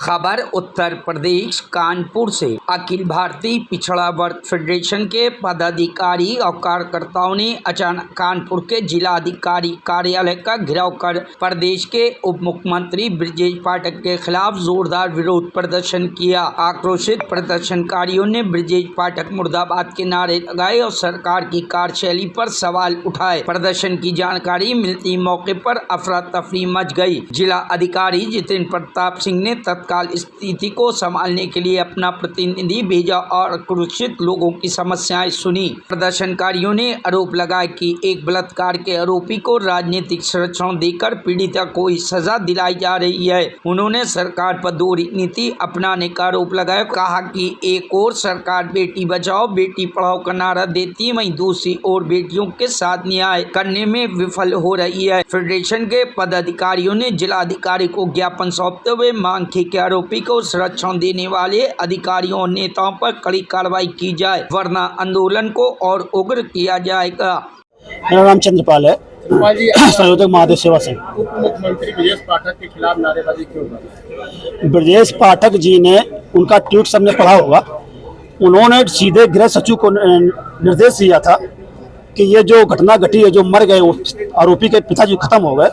खबर उत्तर प्रदेश कानपुर से। अखिल भारतीय पिछड़ा वर्ग फेडरेशन के पदाधिकारी और कार्यकर्ताओं ने अचानक कानपुर के जिलाधिकारी कार्यालय का घेराव कर प्रदेश के उप मुख्यमंत्री ब्रजेश पाठक के खिलाफ जोरदार विरोध प्रदर्शन किया। आक्रोशित प्रदर्शनकारियों ने ब्रजेश पाठक मुर्दाबाद के नारे लगाए और सरकार की कार्यशैली पर सवाल उठाए। प्रदर्शन की जानकारी मिलती मौके पर अफरा तफरी मच गई। जिला अधिकारी जितेंद्र प्रताप सिंह ने तत्काल स्थिति को संभालने के लिए अपना प्रतिनिधि भेजा और आक्रोशित लोगों की समस्याएं सुनी। प्रदर्शनकारियों ने आरोप लगाया कि एक बलात्कार के आरोपी को राजनीतिक संरक्षण देकर पीड़िता को सजा दिलाई जा रही है। उन्होंने सरकार पर दोहरी नीति अपनाने का आरोप लगाया। कहा कि एक ओर सरकार बेटी बचाओ बेटी पढ़ाओ का नारा देती, वहीं दूसरी ओर बेटियों के साथ न्याय करने में विफल हो रही है। फेडरेशन के पदाधिकारियों ने जिलाधिकारी को ज्ञापन सौंपते हुए मांग की कि आरोपी को संरक्षण देने वाले अधिकारियों और नेताओं पर कड़ी कार्रवाई की जाए, वरना आंदोलन को और उग्र किया जाएगा। मेरा नाम चंद्रपाल है, संयोजक महादेव सेवा संघ। उप मुख्यमंत्री ब्रजेश पाठक के खिलाफ नारेबाजी क्यों कर? ब्रजेश पाठक जी ने उनका ट्वीट सबने पढ़ा होगा। उन्होंने सीधे गृह सचिव को निर्देश दिया था कि ये जो घटना घटी है, जो मर गए आरोपी के पिताजी खत्म हो गए,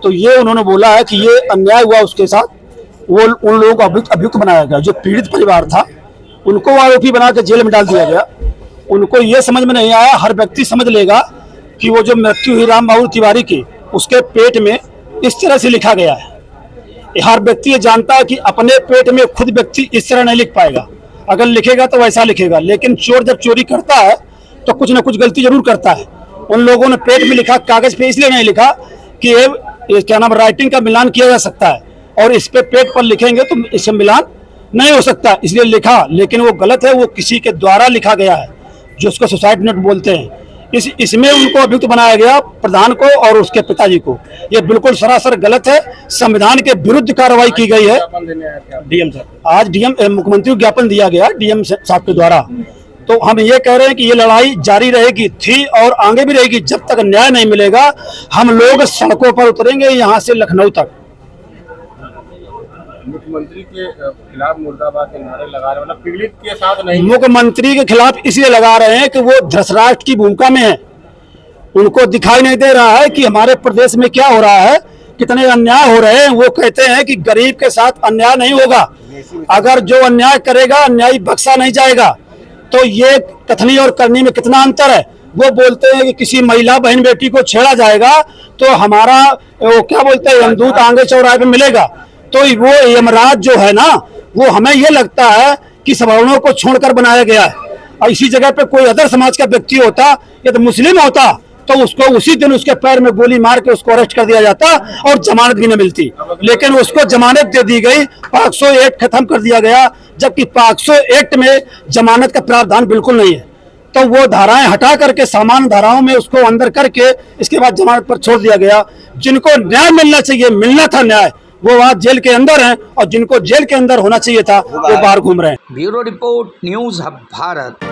तो ये उन्होंने बोला है कि ये अन्याय हुआ उसके साथ, वो उन लोगों को अभियुक्त बनाया गया। जो पीड़ित परिवार था उनको आरोपी बना के जेल में डाल दिया गया। उनको ये समझ में नहीं आया। हर व्यक्ति समझ लेगा कि वो जो मृत्यु हुई राम बाबू तिवारी की, उसके पेट में इस तरह से लिखा गया है। हर व्यक्ति ये जानता है कि अपने पेट में खुद व्यक्ति इस तरह नहीं लिख पाएगा। अगर लिखेगा तो वैसा लिखेगा, लेकिन चोर जब चोरी करता है तो कुछ न कुछ गलती जरूर करता है। उन लोगों ने पेट में लिखा, कागज पे इसलिए नहीं लिखा कि ये क्या नाम राइटिंग का मिलान किया जा सकता है, और इस पे पेट पर लिखेंगे तो इससे मिलान नहीं हो सकता, इसलिए लिखा। लेकिन वो गलत है, वो किसी के द्वारा लिखा गया है, जो उसको सुसाइड नोट बोलते हैं। इसमें उनको अभियुक्त बनाया गया, प्रधान को और उसके पिताजी को। ये बिल्कुल सरासर गलत है, संविधान के विरुद्ध कार्रवाई की गई है। डीएम साहब, आज डीएम मुख्यमंत्री को ज्ञापन दिया गया डीएम साहब के द्वारा। तो हम ये कह रहे हैं कि ये लड़ाई जारी रहेगी, थी और आगे भी रहेगी। जब तक न्याय नहीं मिलेगा हम लोग सड़कों पर उतरेंगे, यहाँ से लखनऊ तक। मुख्यमंत्री के खिलाफ मुर्दाबाद के नारे लगा रहे, मतलब पीड़ित के साथ नहीं। मुख्यमंत्री के खिलाफ इसलिए लगा रहे हैं कि वो धृतराष्ट्र की भूमिका में है। उनको दिखाई नहीं दे रहा है कि हमारे प्रदेश में क्या हो रहा है, कितने अन्याय हो रहे हैं। वो कहते हैं कि गरीब के साथ अन्याय नहीं होगा, अगर जो अन्याय करेगा अन्यायी बख्शा नहीं जाएगा। तो ये कथनी और करनी में कितना अंतर है। वो बोलते हैं कि किसी महिला बहन बेटी को छेड़ा जाएगा तो हमारा वो क्या बोलते हैं, यमदूत आगे चौराहे पे मिलेगा। तो वो यमराज जो है ना, वो हमें ये लगता है कि सवर्णों को छोड़कर बनाया गया है। और इसी जगह पे कोई अदर समाज का व्यक्ति होता या तो मुस्लिम होता तो उसको उसी दिन उसके पैर में गोली मार के उसको अरेस्ट कर दिया जाता और जमानत भी नहीं मिलती। लेकिन उसको जमानत दे दी गई, 500 एक्ट खत्म कर दिया गया, जबकि 500 एक्ट में जमानत का प्रावधान बिल्कुल नहीं है। तो वो धाराएं हटा करके सामान्य धाराओं में उसको अंदर करके इसके बाद जमानत पर छोड़ दिया गया। जिनको न्याय मिलना चाहिए, मिलना था न्याय, वो वहाँ जेल के अंदर हैं, और जिनको जेल के अंदर होना चाहिए था वो बाहर घूम रहे हैं। Bureau report, news hub Bharat.